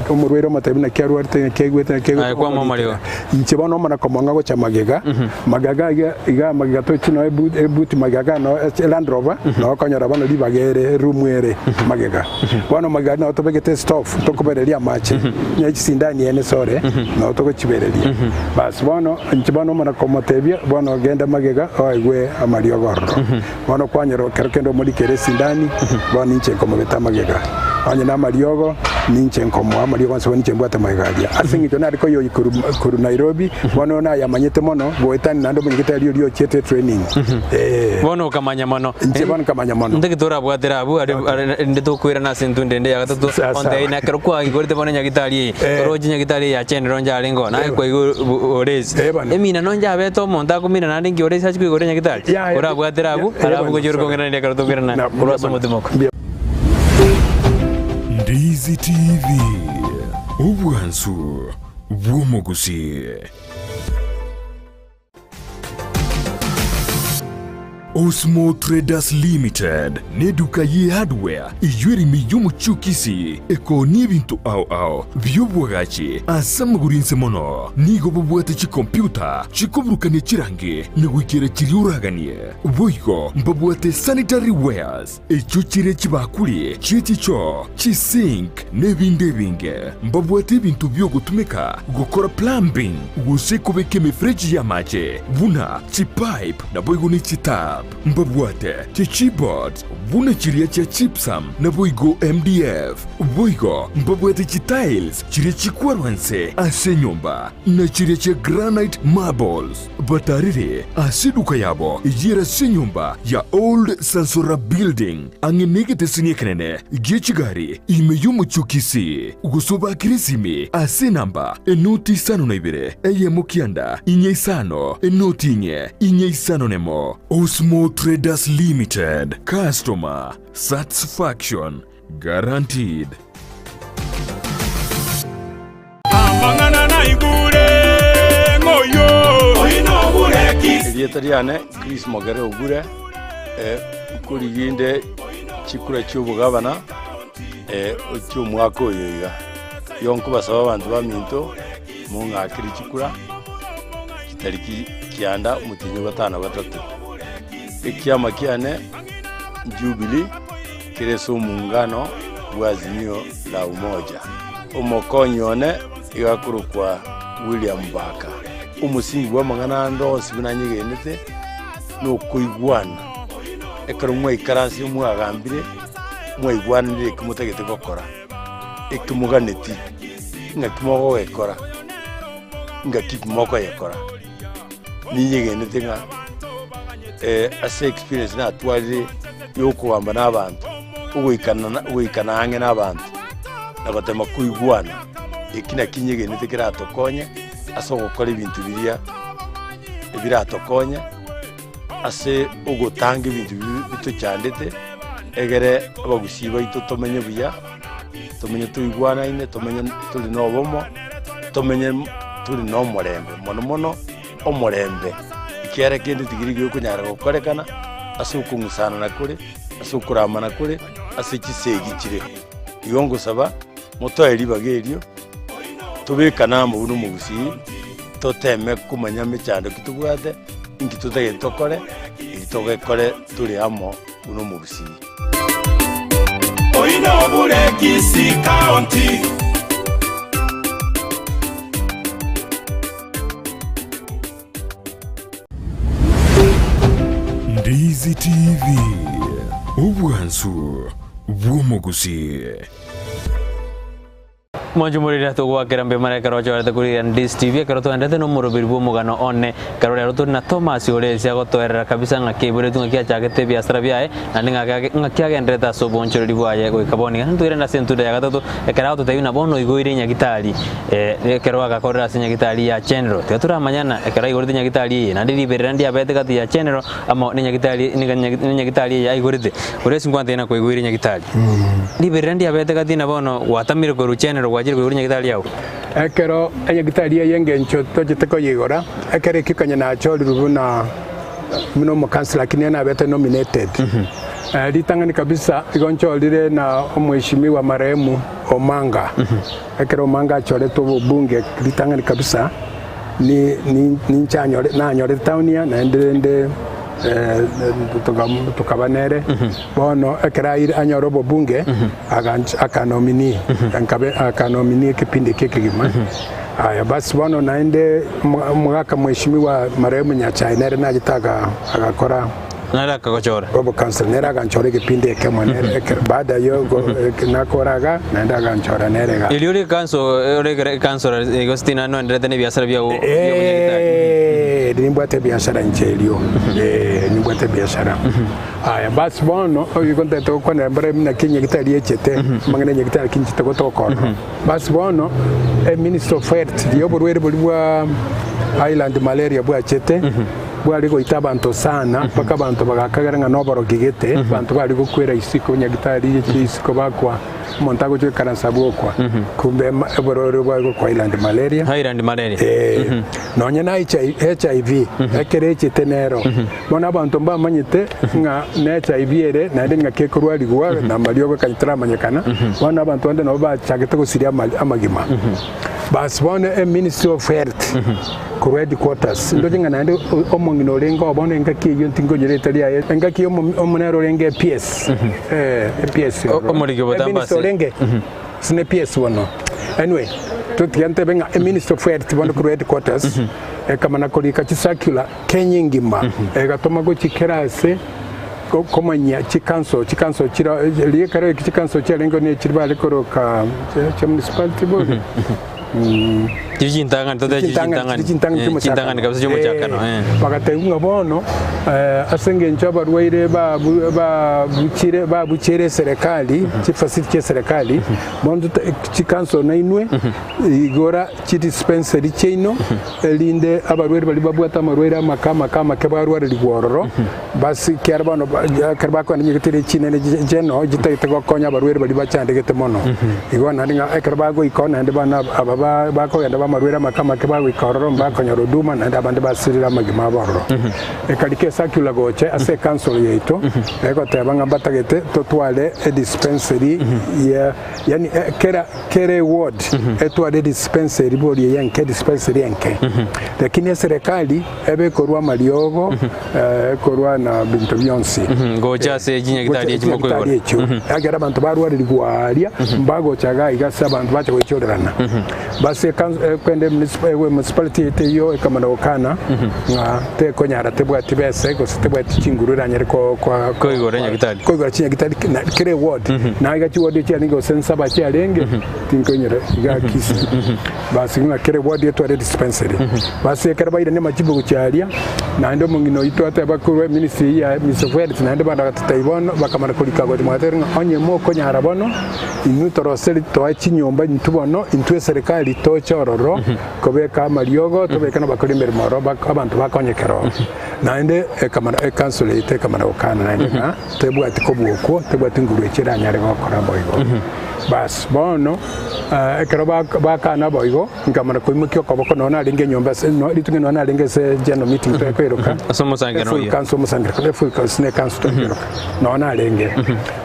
omurwaire matabi na kyaru arte kegwete
kwa mamariogo
nche bono mana komonga go chamagega magaga iga magaga to chino ebuti magaga no Land Rover no konyora bono libagere rumwere magaga bono magaga no tobegete stuff to koberelia mache nyachi sindani ene sore no to ko chiberelia bas bono nchibono mana komotebia bono genda magega oigwe amariogo bono kwanyero kerekendo muri kere sindani bono nche komobeta magega anya na mariogo ninche nkomo amariogo so ninche mbwata magaga asingi to nariko yo ikuru Nairobi bono na yamanyete mono boetani nando munyita liyo chete training
bono kamanya mono
nche bono kamanya mono
ndegitora bwatera abu ndeto kwira na sentu ndende ya gatatu onde ina kero kwa igorite bono nyagitari roji nyagitari ya chen ronja alengo na kwa ores emina nonja beto monta kumina na ndingi ores achiko igore nyagitari ora bwatera abu arabu go jor kongera ndeka kero kwira na ora somotimoko
Ndizi TV ubwansu bw'omuguzi. Osmo Traders Limited neduka ye hardware ijweri miyumu chukisi eko n'ibintu ao by'ubwagaci asamagurinse mono nigo babwate ci computer cikoburukanye kirange negwikira kiri uraganiye boygo mbabwate sanitary wares icyo kire kibakuri cyo sink n'ibindi binge mbabwate ibintu byo gutumika gukora plumbing gusekubeke mifreji ya mache buna ci pipe na boygo ni citap mbabwate ci keyboard buna kiriya cha chipsam na boygo MDF boygo mbabwate ci tiles kiriya chikwarwanse ase nyumba na kiriya cha granite marbles batarire asiduka yabo ijira se nyumba ya old Sansora building angenegete sinyekenene gichigari imeyumu chukisi gusoba kirisimi ase namba enoti sano na ibire eye mukianda inye sano enoti inye sano nemo Osmo Traders Limited customer satisfaction guaranteed.
Amangana na igure ngoyo oyino bureki
Lietariane Chris Mogere ogure kuri yinde chikura cy'ubugabana cy'umwaka oyiga yonko basaba abantu baminto mu ngakiri chikura kitariki kianda umutinyo batana batatu ikiama kiane Jubilee kireso muungano wazimio la umoja umokonyone igakuru kwa William Baka umusingi wa mangana ndo sibinanyigenete no kuigwana ekaro mwe ikaransi mwe agambire mwe igwanire kumutegete gokora ekimuganeti ngakimogo ekora ngakimoko ekora niyegenete nga ase experience na twalire yokuwamba n'abantu ugoikana hange n'abantu nabatema kuigwana ekina kinyegenete kiratokonye ase ogokora ebintu biria ebiratokonye ase ogotanga ebintu bituchandete egere abagusi baito tomenye buya tomenye tuigwanaine tomenye turi nobomo tomenye turi nomorembe mono omorembe ikiara kindi tigiri gyokunyara gokorekana ase okungusana nakure ase okuramana kure ase kisegi kire igongo saba moto eribagerio tubekana mbuno mugusi toteme kumanya mechando kitubwate ingi tutege tokore itogekore turi amo uno mugusi
Oino Burekisi County.
Ndizi TV, ubwansu bw'omugusi.
Mojumurira tugwakira mbe mara karo chawarte kuri Ndizi TV karo to ndete no murubiri Omogano One karo rero to na Thomas Olesia gotoerera kabisa ngakibure tunga kia chagete biasara biae nandi ngakia gendreta so bonchero dibuaye go kaboni ntuire na sentude ya gatatu karo to tayuna bono igoire nyagitali karo agakorera nyagitali ya general tetura manyana karo igorite nyagitali nandi liberera ndi abete kati ya general amo nyagitali ya igorite ore 50 na ko igoire nyagitali liberera ndi abete kati na bono watamire ko general wajiri ko nyagitali yao
ekero nyagitali yenge nchoto jiteko yigora ekere kikanya na choli rubuna mino mo council lakini na bete nominated litangani kabisa igoncholire na mheshimiwa marehemu Omanga ekero Omanga chole to bunge litangani kabisa ni chanyole na nyole townia na ndende tukabanere bono ekera anyorobo bunge akanomini akanomini kipindi kikigima aya basi bono naende mwaka mheshimiwa marehemu Nyachainere najitaga agakora
nara kagochora
robo council nera ganchore kipindi kemwanere baada yo nakoraga naenda ganchora nerega
iliuri kanso Agostina no ndrete ne biasara bya
nimbwate biashara njelio nimbwate biashara aya basi bono oyikonta to kwana mbere mina Kenya gitali echete mangene nyegitali kinchite gotoko basi bono minister of health yo burwere bulwa island malaria bwa chete bwali go itabanto sana paka bantu bagakagara nga nobaro gigete bantu bali go kwera isiko nyagitali isiko bakwa montago cyo karansabu kwa kumbe ebororo bwa kwa island malaria nonye na HIV ekereche tenero bona bantu mbamanyite nga na HIV ere na ndi ngakekurwa ligwa na maliogo kanyitara manyekana bona abantu ande no ba chagete ko siria amagima bas bona ministry of health ku headquarters ndo jinga na ndi omongino lengo obone ngaki yo ntingo nyereta ya ngaki omonero lenge PS PS
omorigo botambase
lenge sine PS wono anyway tutiante benga minister of health bono ku headquarters kama nakolika chisakula kenyingima gatoma go chikerase komanya chikanso chira liye kare chikanso chirengo ne chiribale koroka cha municipality board
Jintangan kabisa cyo muchakano
bagatenga bono asenge nchaba rwaire ba buchere serikali chifasiti serikali bondo chikanso na inwe igora chi dispensary cheino linde abarwaire bali babwata amarwaire makama kebarware ligororo basi kyarbano karbako ni gitire chinene jeno jitayite gokonya abarwaire bali bachandegete mono igona ninga ekarbago ikona ande bana ababa bako yanda marwera makama ke bawe kororo mbako nyoroduma na ndabande basirira magima bororo ekalike sakula goche ase council yeito eko tebanga batagete totwale dispensary ya yani kere ward etwale dispensary bodi yanke dispensary yanke lakini serikali ebe korwa maliogo korwa na bintu byonsi
gocha se jinya gitari ekimoko
agera abantu barwari ligwaria mbago chaga igasa abantu bacha kwechoderana basi kwende municipality yo ekamana okana nga te konyara tebwa tibese ko tebwa chingurura nyere ko
igore nyagitali
ko igore nyagitali na kire ward na ga chi ward chi alingo sensa ba chi alenge tinkonyere ga kisi basi nga kire ward yetu ari dispensary basi karaba ide ne majibu kuchalia na ndo mungino itu ate bakuru ministry ya misofwere na ndo banda tutaibona bakamara kulika go mwatere onye mo konyara bono inu toroseli to chinyomba ntubono intwe serikali to chororo kobeka mariogo tobeka na bakuri mbere moro abantu bakonyekero naende ekamara council ite kamara okana naende na tebu atikobuko tebu atinguru echira nyare gokora boigo bas bono ekero bakana boigo ngamara koimukyo koboko nona linge nyomba no litunge nona linge se general meeting to ekoiroka
asomo sangano
full council musangiro full council council to ekoiroka nona linge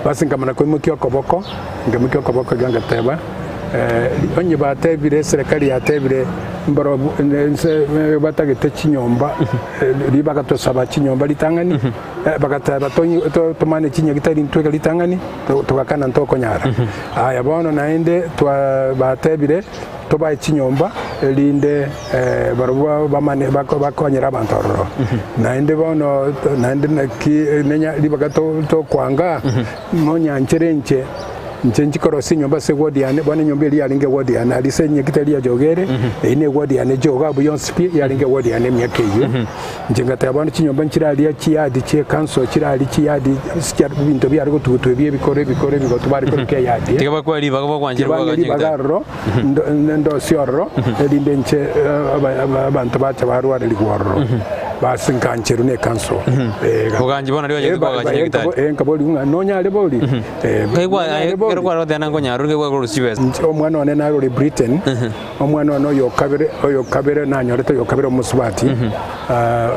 bas ngamara koimukyo koboko ngamukyo koboko ganga teba onye batebire serikali yatebire mbaro batagete chinyomba libaga to saba chinyomba litangani bagataba to tumane chinyagitari ntweka litangani tukakana ntoko nyara aya bono naende twa batebire toba chinyomba linde baruwa bamane bakonyera bantoro naende bono naende nenya libaga to kwanga monya ncherenche njenji korosi nyomba se wodi ane bwana nyomba ili alinge wodi ane alisenye kitali ya jogere ine wodi ane joga bu yonspi yalinge wodi ane myake yo njenga tabana chinyomba nchira ali chiyadi che kanso chira ali chiyadi sikya binto bya ariko tutu bye bikore bigoto bari ko ke yadi
tikaba kwa ali bagaba kwanjira
bagaro ndo siorro elinde nche abantu bacha barwa ligwaro basi nkancheru ne kanso
uganji bona liyo yego gacha kitali
nkaboli nonya le boli
ero kwa rode nango nyaruge kwa rusibes
omwana one naro le Britain omwana ono yo kabere na nyorete yo kabere musubati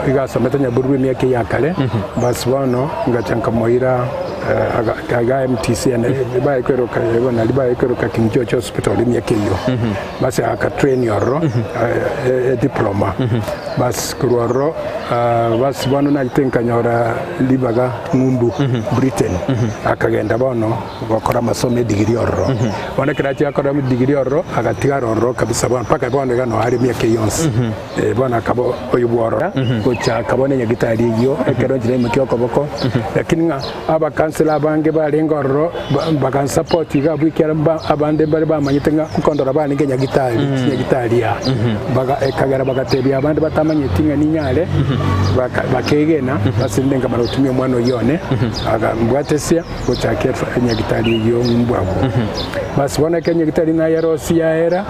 igasometa nyaburu myake yakale basi bono ngachanka moira aga MTC ane libaye kwero kayebona libaye kwero ka King George Hospital myake yo basi aka train yoro diploma basi kuroro basi bono na tenka nyora libaga ngumbu Britain akagenda bono bakora masome degree orro bona kirati akora degree orro agatiga orro kabisa bona paka bona gano hari myake yonse bona kabo oyuboro kocha kabone nyagitari yo ekero jire mukyo koboko lakini nga aba kansela bange balenga orro bakan support ga bwikera abande bari bamanyitenga kondora bani nyagitari ya baga ekagara bagatebya abande batamanyitinga ninyale bakegena basindenga marutumye mwana yone aga mbwatesia kocha kefa nyagitari yo mbwabo basi bona kenye gitari na yarosi ya era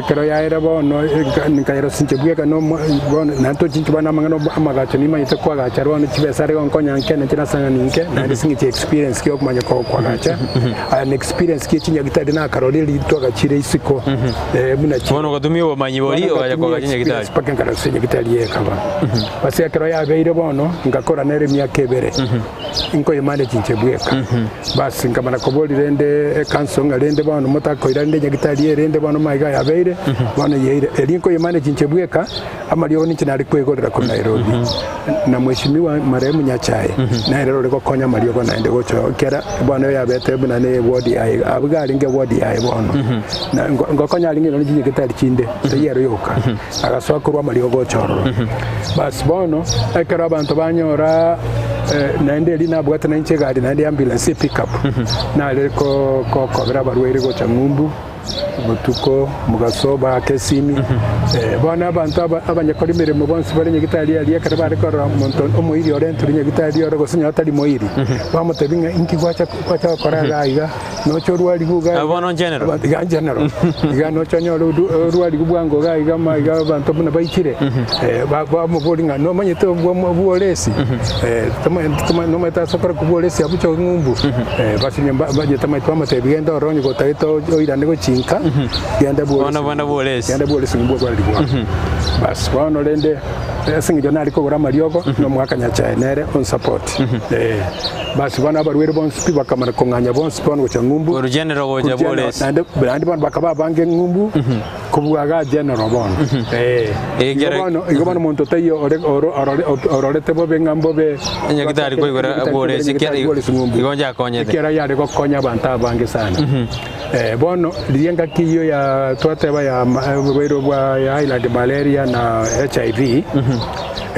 kero ya era bono nkairo sinchebweka no bono nanto chinchibana mangano amagacho ni mayite kwa gacha bono chibesare onkonya nkene chirasanga ninke na disingi experience kyo kumanya kwa gacha an experience ki chinya gitari na karoleli toka chire isiko muna chi
bono gatumio bamanyi boli ogaja kwa gacha gitari
paka ngara sinya gitari ye kaba basi kero ya beire bono ngakora nere myake ebere inko imane chinchebweka basi nkamana koboli rende kansonga rende bono motako irande nyagitari rende bono maiga ya beire bono yeire elinko imane chinchebweka amalio ni chinari kwegorera ku Nairobi na mheshimiwa marehemu Nyachae na rero reko konya malio ko naende gocho kera bono ya bete buna ne wodi ai abuga linge wodi ai bono na ngokonya linge no nyagitari chinde tayero yoka agasokorwa malio gocho basi bono ekera abantu banyora naende lina bwata na nche gari naende ambulance pick up na leko ko barwere go changumbu mutuko mugasoba kesimi bona abantu abanyakora imirimo bonse bari nyagitari ali yakara bari ko monton omuiri orento nyagitari oro gosinya atari moiri bamutebinga inki kwacha kora gaiga no chorwali guga
abono general
iga no chanyo rwali gubwango gaiga maiga abantu buna baikire bamubolinga no manyete buolesi no meta sokora kubolesi abucho ngumbu basi nyamba bajeta maitwa matebigenda oronyo gotaito oirane go chinka genda buolesi ngumbu bali bwa basi wano lende singi jonali ko gora mariogo no mwaka Nyachae nere on support basi bana barwere bonse bakamara konganya bonse pon go changumbu
general go jabolesi
andi ban bakaba bange ngumbu kubuga general bon igobano monto tayo ororete bobe ngambobe
nyagitari ko igora bolesi kera igonja konyete
kera yare ko konya banta bange sana bono lienga kiyo ya twateba ya wero bwa ya Highland malaria na HIV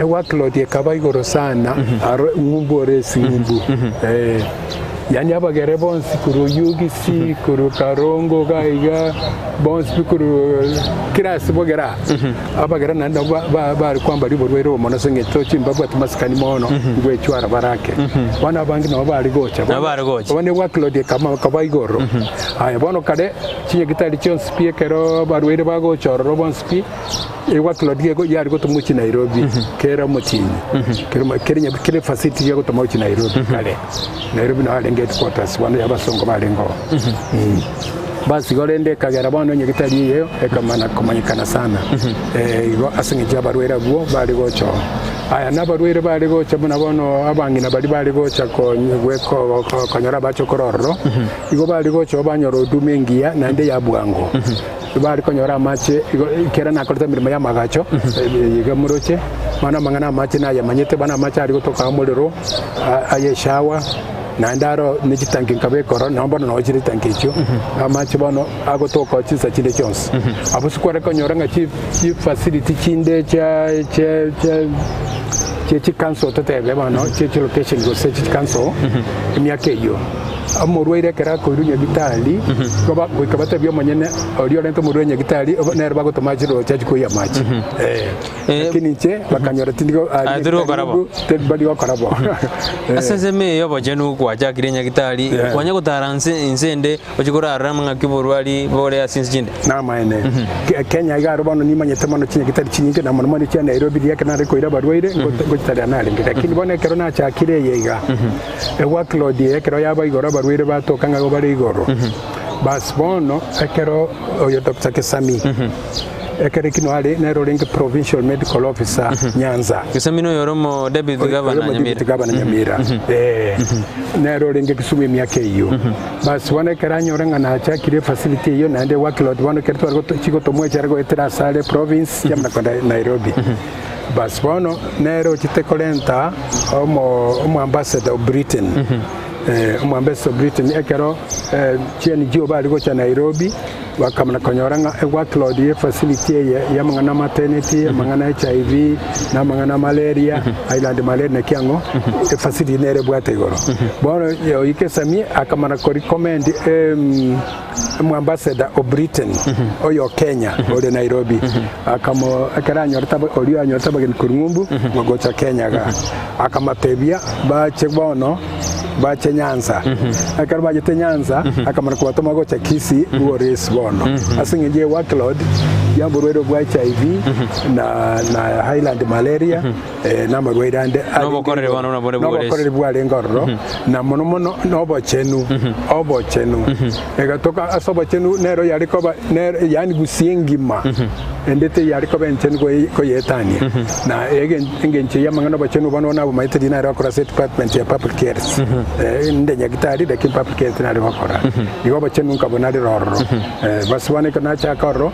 workload yakaba igoro sana ngumbore singumbu yani abagere bonsi kuru yugisi kuru karongo gaiga bonsi kuru kirasi bogera abagere nanda bari kwamba riborwero mono senge tochi mbabwa tumaskani mono ngwe chwara barake bana bangi no bari gocha bone workload kama kabaigoro aya bono kade chinye gitari chon spie kero barwere bago choro bonsi workload yego yari go tumuchi Nairobi kera motini kere facility yego tumuchi Nairobi kale Nairobi no hale headquarters wano yabasongo balengo basi golende kagera bano nyegitari yeyo ekamana kumanyikana sana igo asinge jabarwera bwo bali gocho aya nabarwere bali gocho buna bono abangina bali gocho ko gweko konyora bacho kororo igo bali gocho banyoro dumengia nande ya bwango bali konyora mache kera nakoreta mirimo ya magacho yiga muroche mana mangana mache na yamanyete bana mache ari gotoka muliro aye shawa na ndaro nichitanki nkabe koro na mbona no chiri tanki cho amachi bono agotoka chisa chinde chons abusikwara konyora nga chi facility chinde cha council totebe bano chi location go se chi council myake yo amurwire kera ko irunya bitali goba kwikabata byo manyene oriyo lento murwenya gitali nero bagotomajiro chaji ko ya machi lakini che bakanyora tindigo
aduro karabo
tebali wa karabo
asezeme yo bajenu kwaja kirenya gitali kwanya gutaranse insende ochikora ramanga kiborwali bore asinjinde
na maene Kenya igaro bano nimanyete mano chinya gitali chinyinge na mano mani cha Nairobi yake na ko ira barwire gotari anale lakini bone kero na cha kire yega workload yekero yaba igoro barwire batoka ngo bari igoro bas bono ekero oyo Dr. Kesami ekere kino ali nero link provincial medical officer Nyanza
Kesamino yoromo deputy governor Nyamira
nero link Kisumu myake iyo bas wana karanyo ranga na chakire facility iyo na ande workload wana kerto algo chiko tomwe chargo etera sale province yamna kwa Nairobi bas bono nero chitekolenta omo ambassador of Britain ambassador of Britain ekero chieni jio bali go cha Nairobi wakamana konyoranga workload ye facility ya mangana maternity mangana HIV na mangana malaria Highland malaria na kiango facility nere bwate igoro bono yo ikesami akamana ko recommend ambassador of Britain oyo Kenya ode Nairobi akamo akaranyo taba oliyo anyo taba gen kurumbu ngocha Kenya ga akamatebia ba chebono bache Nyanza akarba jete Nyanza akamana kwa toma gocha Kisi Wores bono asingeje workload yambo rwedo bwa HIV na Highland malaria na marweda ande
no bokorere bano na bone bwores
no bokorere bwa lengoro na mono no bochenu obochenu egatoka asobochenu nero yarikoba nero yani gusingima endete yarikoba enchen ko yetani na engenche yamangana bochenu bano na bomaite dina ro kora department ya public care ndenya gitari de kim public care na ro kora igo bochenu nkabona roro baswane kana cha koro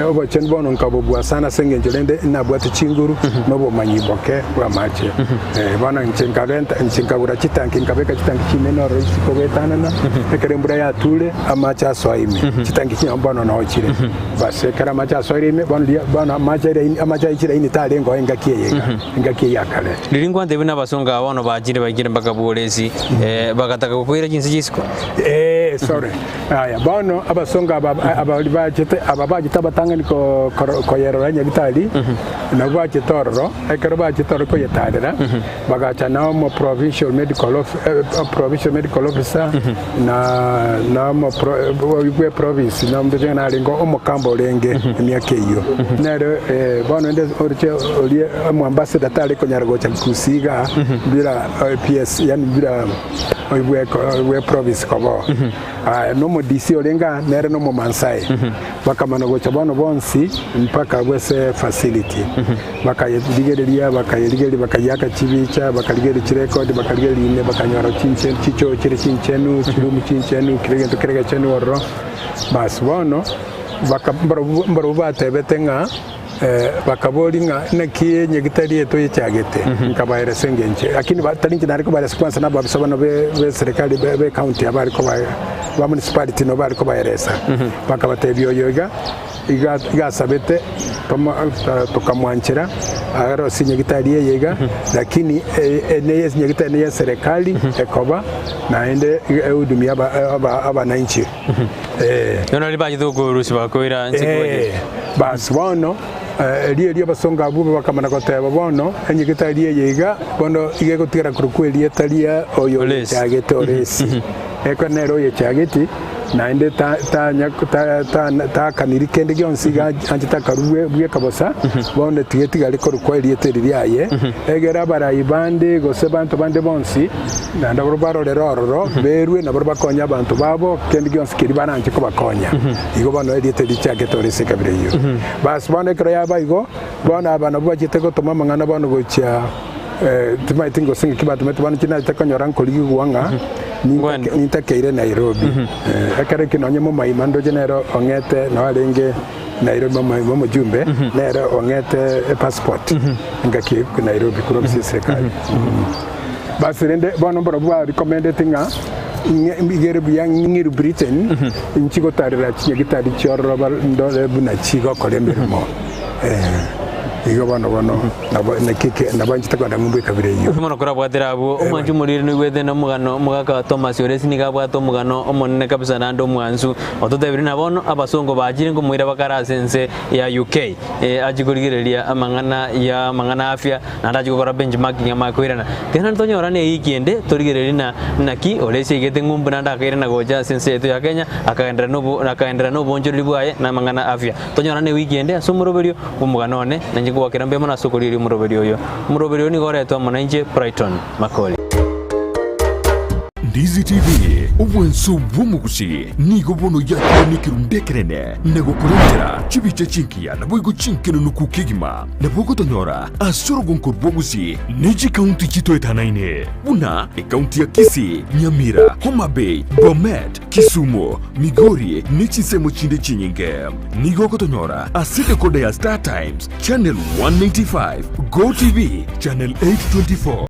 obochenu bono nkabobwa sana sengenje lende na bwate chinguru no bomanyiboke bwa mache bana nchinkabura chitanki nkabeka chitanki chimeno ro isiko betana na ekerembura ya tule amacha swaime chitanki chinyambono no chire base kara macha swaime bana macha ichira ini tale ngo engakie yakale
liringwa ndebe na basonga abono bagire bakabolesi bagataka kukwira jinsi jisiko
sorry aya bono abasonga ababajita batangani ko yero nyagitali na bwaje torro ekero baje torro ko yetadera bagacha na mo provincial medical officer na mo province na mbe na lingo omokambo lenge myake iyo nero bono nde orche olie mo ambassador tale ko nyargo cha kusiga bila PS yani bila we province ko bo no mo DC olenga nere no mo Mansai bakamana go chabono bonsi mpaka wese facility bakayidigereria bakayaka chibicha bakaligeri chirecord bakaligeri ine bakanyora chinchen chicho chiri chinchenu chirumu chinchenu kirege chenu oro bas bono bakambaro batebe tenga bakaboringa nakie nyegitari yetu yechagete nkabaire sengenje lakini batalingi nariko bare sponsor na babisabano be serikali be county abari ko ba municipality no bari ko bayeresa bakabatebyo yoga igasabete tukamwanchira agaro sinyegitari yega lakini neye sinyegitari ya serikali ekoba naende hudumia abananchi
yona libaji thugurusi bakwira nsikuje
bas bono rie basonga abubu bakamana koteba bono enyegitari yega bono igegotigara kurukweria taria oyo cyagete oresi eko nero yechageti naende ta kaniri kende gyonsiga anjita karuwe bwe kabosa bonde tigetiga liko rukweli eteriri aye egera barayibande gose bantu bande bonsi nanda borobaro leroro berwe na boroba konya bantu babo kende gyonsi kiri bananje ko bakonya igo bano eteriri cyake torese kabire yo bas bone kro ya baigo bona abana bwagite ko toma mangana bano gocha timaitingo singi kibatu metu bano kina takanyora nkoli guwanga nitakeire Nairobi akare kinonye mu maimando genero ongete na walenge Nairobi mu jumbe nero ongete passport ngaki ku Nairobi ku robisi serikali basi rende bono bwa recommended nga ngere bya ngiru Britain nchiko tarira chinyagitari choro ndole buna chigo kolembermo igo bono na kike na banjita kwa ngumbe kabire yo
mono kora bwatera abo omanju murire no gwethe na mugano mugaka Thomas Oresi ni gabwato mugano omonene kabisa nando mwanzu ototebiri na bono abasongo bajire ngo muira bakara sense ya UK ajigurigireria amangana afya na ndajigora benchmarking ya makwirana tena ntonyora ne ikiende torigireria naki Oresi igete ngumbu nanda akaira na goja sense yetu ya Kenya akaendera no bonjori bwaye na mangana afya tonyora ne weekend asumuroberio umuganone na kwa kirambe mona sokoliri muroberio ni goretwa mwananje Brighton Makoli
Ndizi TV obwenso bwumugusi nigo bono yakonikirundekerene nagokurondera chibiche chinkia na boigo chinkeno nukukigima na boko tonyora asoro gonko bwogusi neji county chito etanaine buna county ya Kisii, Nyamira, Homa Bay, Bomet, Kisumu, Migori nechi semo chinde chinyinge nigo kotonyora asite kode ya Star Times channel 195 Go TV channel 824